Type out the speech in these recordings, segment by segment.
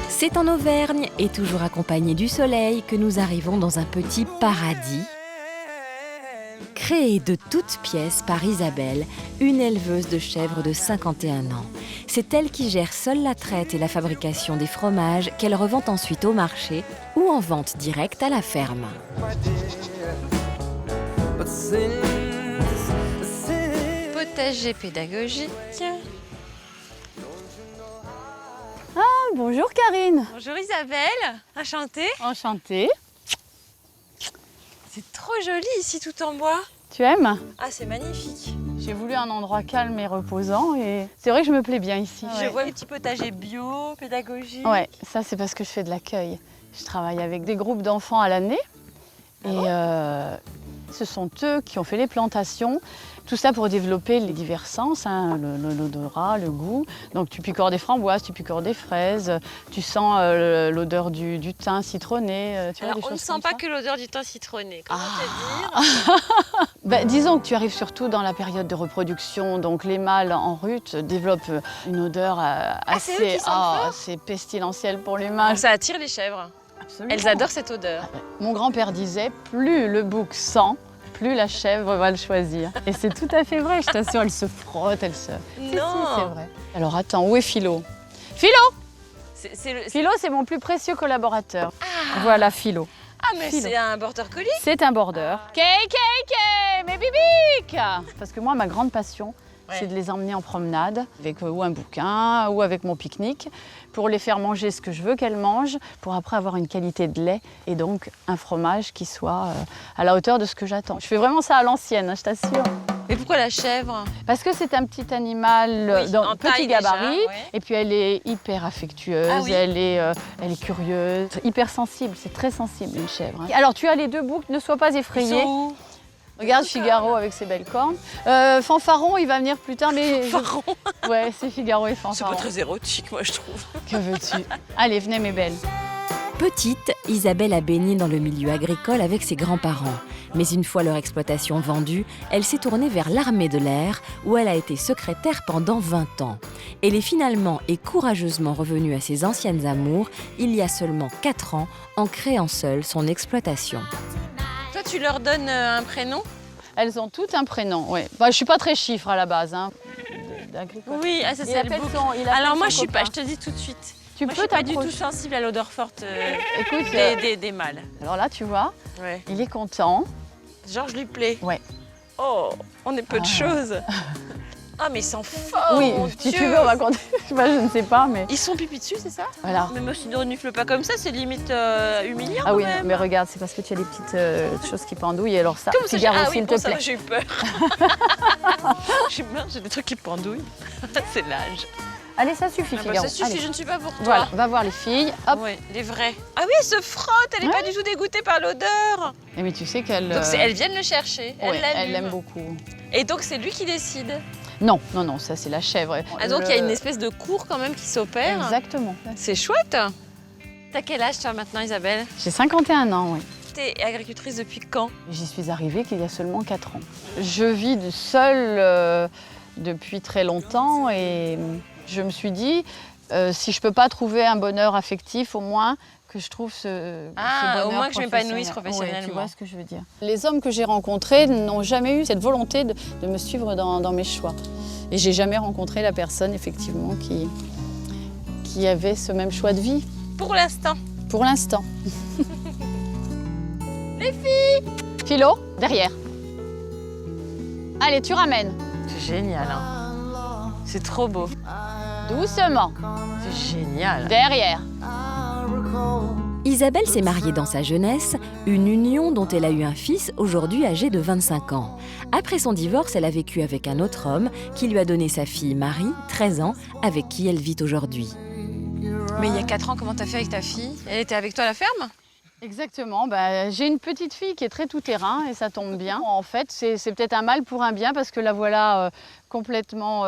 C'est en Auvergne et toujours accompagné du soleil que nous arrivons dans un petit paradis créé de toutes pièces par Isabelle, une éleveuse de chèvres de 51 ans. C'est elle qui gère seule la traite et la fabrication des fromages qu'elle revend ensuite au marché ou en vente directe à la ferme. Potager pédagogique. Bonjour Karine. Bonjour Isabelle, enchantée. Enchantée. C'est trop joli ici tout en bois. Tu aimes? Ah, c'est magnifique. J'ai voulu un endroit calme et reposant et c'est vrai que je me plais bien ici. Je vois les petits potagers bio, pédagogiques. Ouais, ça c'est parce que je fais de l'accueil. Je travaille avec des groupes d'enfants à l'année et ce sont eux qui ont fait les plantations. Tout ça pour développer les divers sens, hein, l'odorat, le goût. Donc tu picores des framboises, tu picores des fraises, tu sens l'odeur du thym citronné. Tu vois, Alors des on ne choses sent comme pas ça. que l'odeur du thym citronné. Comment te dire? Disons que tu arrives surtout dans la période de reproduction, donc les mâles en rut développent une odeur c'est eux qui sentent fort assez pestilentielle pour les mâles. Ça attire les chèvres. Absolument. Elles adorent cette odeur. Mon grand-père disait, plus le bouc sent, plus la chèvre va le choisir. Et c'est tout à fait vrai, je t'assure, elle se frotte, elle se... Si, c'est vrai. Alors attends, où est Philo? Philo! Philo, c'est mon plus précieux collaborateur. Voilà Philo. Ah, mais Philo. c'est un border collie. C'est un border. Mes bibiques! Parce que moi, ma grande passion, c'est de les emmener en promenade avec ou un bouquin ou avec mon pique-nique pour les faire manger ce que je veux qu'elles mangent, pour après avoir une qualité de lait et donc un fromage qui soit à la hauteur de ce que j'attends. Je fais vraiment ça à l'ancienne, hein, je t'assure. Mais pourquoi la chèvre? Parce que c'est un petit animal en petit taille gabarit déjà, ouais. et puis elle est hyper affectueuse, Ah oui. elle est curieuse, hyper sensible, c'est très sensible une chèvre. Hein. Alors tu as les deux boucs, ne sois pas effrayé. Ils sont où? Regarde Figaro avec ses belles cornes. Fanfaron, il va venir plus tard, mais... Fanfaron. Ouais, c'est Figaro et C'est Fanfaron. pas très érotique, moi je trouve. Que veux-tu? Allez, venez mes belles. Petite, Isabelle a baigné dans le milieu agricole avec ses grands-parents. Mais une fois leur exploitation vendue, elle s'est tournée vers l'armée de l'air, où elle a été secrétaire pendant 20 ans. Elle est finalement et courageusement revenue à ses anciennes amours il y a seulement 4 ans, en créant seule son exploitation. Toi, tu leur donnes un prénom? Elles ont toutes un prénom, ouais. Bah, je suis pas très chiffre à la base, hein, d'agricole. Oui, ça c'est le bouc. Alors moi, je te dis tout de suite. Tu Moi, je peux suis pas du tout t'approcher. sensible à l'odeur forte Écoute, des mâles. alors là, tu vois, Ouais. il est content. Genre, je lui plais. Ouais. Oh, on est peu de choses. Ah, mais ils sont forts, oui, mon si Dieu. tu veux, on va compter. Je ne sais pas, mais Ils sont pipi dessus, c'est ça? voilà. Mais moi, si ne renifle pas comme ça, c'est limite humiliant. Ah oui, quand même. mais regarde, c'est parce que tu as des petites choses qui pendouillent. Alors ça, Comment ça, Figaro, ah oui, s'il bon, te ça va, plaît. j'ai eu peur. J'ai des trucs qui pendouillent. C'est l'âge. Allez, ça suffit, Ah bah, Figaro. ça suffit, Allez. je ne suis pas pour toi. Voilà, va voir les filles. Hop. Ouais, les vrais. Ah oui, elle se frotte, elle n'est pas du tout dégoûtée par l'odeur. Et mais tu sais qu'elle. Donc elles viennent le chercher, ouais, elle l'allument. l'aime beaucoup. Et donc c'est lui qui décide. Non, non, non, ça c'est la chèvre. Ah donc il y a une espèce de cours quand même qui s'opère. Exactement. C'est chouette. T'as quel âge toi maintenant Isabelle? J'ai 51 ans, oui. T'es agricultrice depuis quand? J'y suis arrivée qu'il y a seulement 4 ans. Je vis seule depuis très longtemps et je me suis dit, si je ne peux pas trouver un bonheur affectif, au moins que je trouve ce bonheur au moins que je m'épanouisse professionnel. professionnellement. Ouais, tu vois ce que je veux dire. Les hommes que j'ai rencontrés n'ont jamais eu cette volonté de me suivre dans mes choix. Et j'ai jamais rencontré la personne, effectivement, qui avait ce même choix de vie. Pour l'instant. Pour l'instant. Les filles! Philo, derrière. Allez, tu ramènes. C'est génial. Hein. C'est trop beau. Doucement. C'est génial. Derrière. Isabelle s'est mariée dans sa jeunesse, une union dont elle a eu un fils aujourd'hui âgé de 25 ans. Après son divorce, elle a vécu avec un autre homme qui lui a donné sa fille Marie, 13 ans, avec qui elle vit aujourd'hui. Mais il y a 4 ans, comment t'as fait avec ta fille? Elle était avec toi à la ferme? Exactement. J'ai une petite fille qui est très tout-terrain et ça tombe bien. En fait, c'est peut-être un mal pour un bien parce que la voilà complètement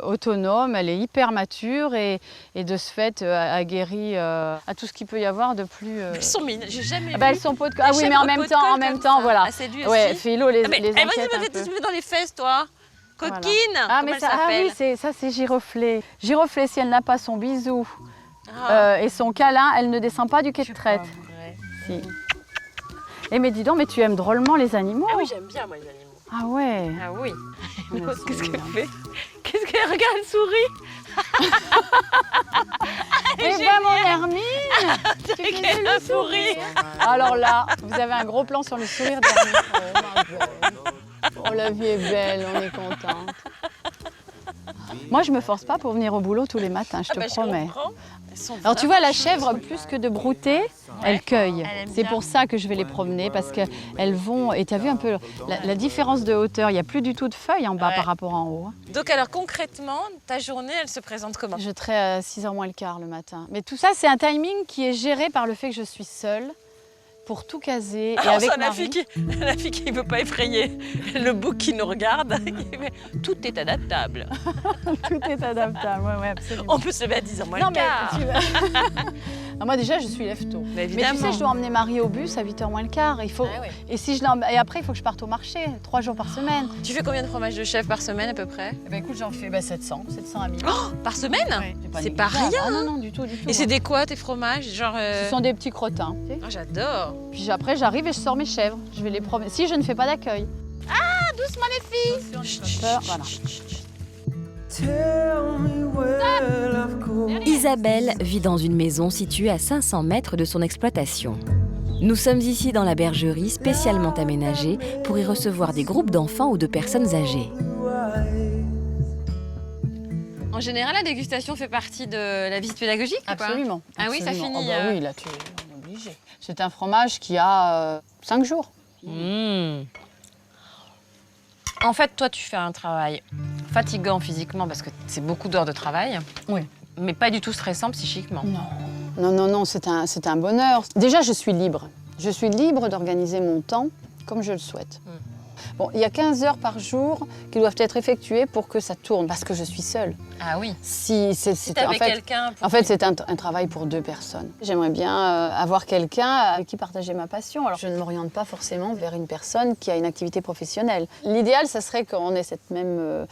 autonome. Elle est hyper mature et de ce fait aguerrie à tout ce qu'il peut y avoir de plus. Elles sont mignonnes. J'ai jamais vu. Elles sont pot de colle. Ah oui, mais en même temps, voilà. Ah, c'est lui aussi. Ouais, Philo les Ah, mais inquiète un peu. tu me mets dans les fesses, toi. Coquine. Ah, Comment mais elle ça, s'appelle? oui, ça c'est Giroflée. Giroflée, si elle n'a pas son bisou Ah, et son câlin, elle ne descend pas du quai de traite. vrai. Si. Eh mais dis donc, mais tu aimes drôlement les animaux. Ah oui, j'aime bien moi les animaux. Ah ouais. Ah oui. Ouais, Qu'est-ce c'est qu'elle mignon. fait? Qu'est-ce qu'elle regarde, elle sourit? Eh ben mon Hermine, tu faisais qu'elle le a souri. sourire. Alors là, vous avez un gros plan sur le sourire d'Hermine. Oh ma belle. Oh la vie est belle, on est contente. Moi je me force pas pour venir au boulot tous les matins, je te Je promets. comprends. Elles sont Alors tu vois, la vraiment chèvre, chouettes. plus que de brouter, elle cueille. Elle aime C'est bien. pour ça que je vais les promener, parce qu'elles vont... Et tu as vu un peu la différence de hauteur, il n'y a plus du tout de feuilles en bas Ouais. par rapport en haut. Donc alors concrètement, ta journée, elle se présente comment? Je serai à 6h moins le quart le matin. Mais tout ça, c'est un timing qui est géré par le fait que je suis seule pour tout caser. Et Alors avec ça, Marie. la fille qui ne veut pas effrayer le bouc qui nous regarde, tout est adaptable. Tout est adaptable, ouais, absolument. On peut se lever à 10h moins Non, le mais quart. tu vas- Non, moi déjà, je suis lève-tôt. Mais Mais tu sais, évidemment. je dois emmener Marie au bus à 8h moins le quart. Il faut... Ah ouais. Et, si je et après, il faut que je parte au marché, 3 jours par semaine. Tu fais combien de fromages de chèvre par semaine à peu près? Eh ben, écoute, j'en fais 700 à 1000. Par semaine? C'est négligeable. pas rien. Ah, non, non, du tout, du tout. Et c'est des quoi tes fromages? Genre. Ce sont des petits crottins. Oh, j'adore. Puis après, j'arrive et je sors mes chèvres. Je vais les promener. Si je ne fais pas d'accueil. Ah, doucement les filles. Peur, voilà. Isabelle vit dans une maison située à 500 mètres de son exploitation. Nous sommes ici dans la bergerie spécialement aménagée pour y recevoir des groupes d'enfants ou de personnes âgées. En général, la dégustation fait partie de la visite pédagogique ou pas? Absolument. Ah oui, ça absolument. finit, Ah bah oui, là, tu es obligé. C'est un fromage qui a 5 jours. En fait, toi, tu fais un travail fatigant physiquement parce que c'est beaucoup d'heures de travail. Oui. Mais pas du tout stressant psychiquement. Non, c'est un bonheur. Déjà, je suis libre. Je suis libre d'organiser mon temps comme je le souhaite. Bon, il y a 15 heures par jour qui doivent être effectuées pour que ça tourne, parce que je suis seule. Ah oui. Si t'avais quelqu'un pour... En fait, c'est un travail pour 2 personnes. J'aimerais bien avoir quelqu'un avec qui partager ma passion. Alors, je ne m'oriente pas forcément vers une personne qui a une activité professionnelle. L'idéal, ça serait qu'on ait cette même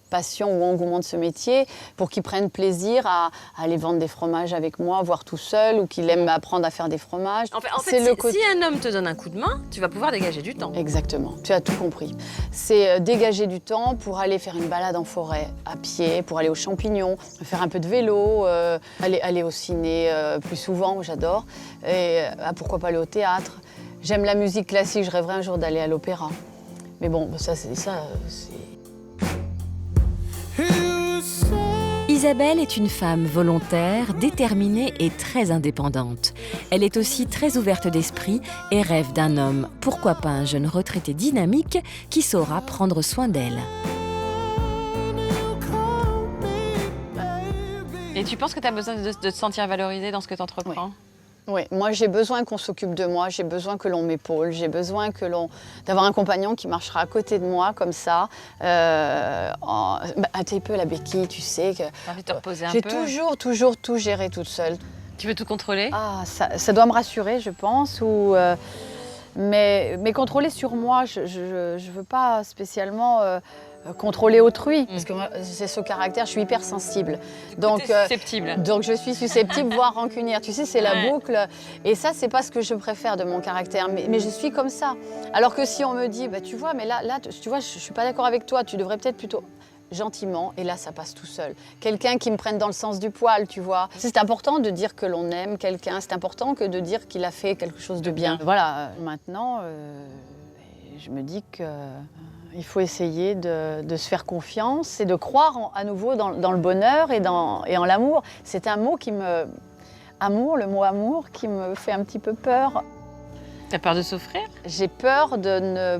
passion ou engouement de ce métier pour qu'ils prennent plaisir à aller vendre des fromages avec moi, voire tout seul, ou qu'il aime apprendre à faire des fromages. En fait, C'est le côté... si un homme te donne un coup de main, tu vas pouvoir dégager du temps. Exactement, tu as tout compris. C'est dégager du temps pour aller faire une balade en forêt à pied, pour aller aux champignons, faire un peu de vélo, aller au ciné plus souvent, j'adore. Et pourquoi pas aller au théâtre. J'aime la musique classique, je rêverais un jour d'aller à l'opéra. Mais bon, ça c'est... Isabelle est une femme volontaire, déterminée et très indépendante. Elle est aussi très ouverte d'esprit et rêve d'un homme, pourquoi pas un jeune retraité dynamique qui saura prendre soin d'elle. Et tu penses que tu as besoin de te sentir valorisée dans ce que tu entreprends? Oui, moi j'ai besoin qu'on s'occupe de moi, j'ai besoin que l'on m'épaule, j'ai besoin d'avoir un compagnon qui marchera à côté de moi comme ça, un petit peu la béquille, tu sais. T'as envie de te reposer un J'ai peu? toujours tout géré toute seule. Tu veux tout contrôler? Ah, ça doit me rassurer, je pense, mais contrôler sur moi, je ne veux pas spécialement contrôler autrui, parce que moi, c'est ce caractère, je suis hypersensible. Donc, susceptible. donc je suis susceptible, voire rancunière. Tu sais, c'est la boucle. Et ça, c'est pas ce que je préfère de mon caractère, mais je suis comme ça. Alors que si on me dit, bah, tu vois, mais là, tu vois, je suis pas d'accord avec toi, tu devrais peut-être plutôt... gentiment, et là, ça passe tout seul. Quelqu'un qui me prenne dans le sens du poil, tu vois. C'est important de dire que l'on aime quelqu'un, c'est important que de dire qu'il a fait quelque chose de bien. Voilà, maintenant, je me dis que... il faut essayer de se faire confiance et de croire à nouveau dans le bonheur et en l'amour. C'est un mot le mot amour, qui me fait un petit peu peur. T'as peur de souffrir? J'ai peur de ne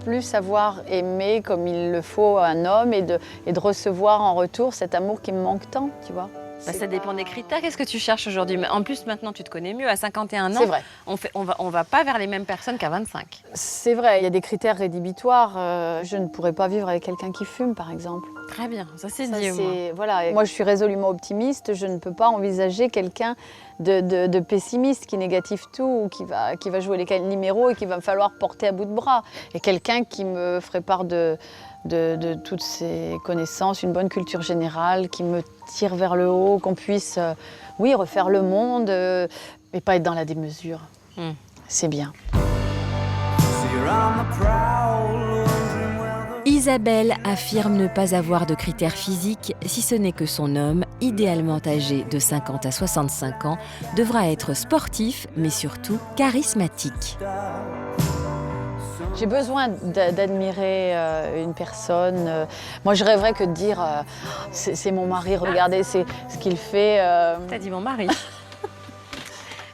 plus savoir aimer comme il le faut un homme et de recevoir en retour cet amour qui me manque tant, tu vois. Bah, ça dépend des critères. Qu'est-ce que tu cherches aujourd'hui? Mais en plus, maintenant, tu te connais mieux. À 51 ans, C'est vrai. on va pas vers les mêmes personnes qu'à 25. C'est vrai, il y a des critères rédhibitoires. Je ne pourrais pas vivre avec quelqu'un qui fume, par exemple. Très bien, ça c'est Ça, dit au moins. voilà. Et moi, je suis résolument optimiste. Je ne peux pas envisager quelqu'un de pessimiste qui négative tout, ou qui va jouer les numéros et qu'il va me falloir porter à bout de bras. Et quelqu'un qui me ferait part de de toutes ces connaissances, une bonne culture générale qui me tire vers le haut, qu'on puisse, oui, refaire le monde, mais pas être dans la démesure. C'est bien. Isabelle affirme ne pas avoir de critères physiques, si ce n'est que son homme, idéalement âgé de 50 à 65 ans, devra être sportif, mais surtout charismatique. J'ai besoin d'admirer une personne. Moi, je rêverais que de dire c'est mon mari, regardez ce qu'il fait. T'as dit mon mari.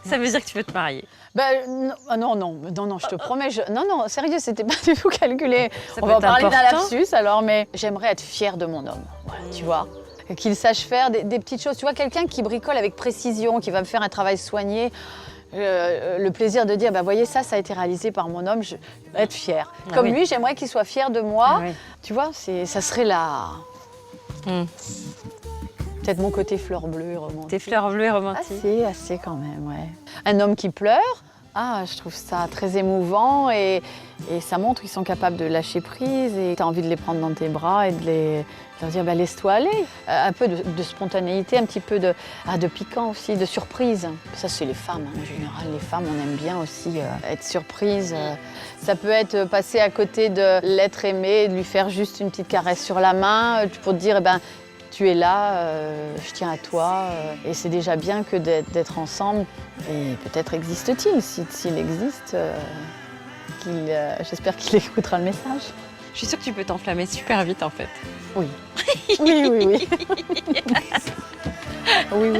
Ça veut dire que tu veux te marier. Ben, non, je te promets. Non, sérieux, c'était pas du tout calculé. Ça On peut va en être parler d'un important. lapsus alors, mais j'aimerais être fière de mon homme, voilà, tu vois. Qu'il sache faire des petites choses. Tu vois, quelqu'un qui bricole avec précision, qui va me faire un travail soigné. Le plaisir de dire, bah, voyez, ça a été réalisé par mon homme, je vais être fière. Ah Comme oui. lui, j'aimerais qu'il soit fier de moi. Ah oui. Tu vois, ça serait là. Peut-être mon côté fleur bleue romantique. Tes fleurs bleues et romantiques. Assez quand même, ouais. Un homme qui pleure, je trouve ça très émouvant et ça montre qu'ils sont capables de lâcher prise et tu as envie de les prendre dans tes bras et de leur dire bah, laisse-toi aller. Un peu de spontanéité, un petit peu de piquant aussi, de surprise. Ça, c'est les femmes, en général. Les femmes, on aime bien aussi être surprise. Ça peut être passer à côté de l'être aimé, de lui faire juste une petite caresse sur la main pour te dire tu es là, je tiens à toi. Et c'est déjà bien que d'être ensemble. Et peut-être existe-t-il. S'il existe, j'espère qu'il écoutera le message. Je suis sûre que tu peux t'enflammer super vite en fait. Oui. Oui. Oui.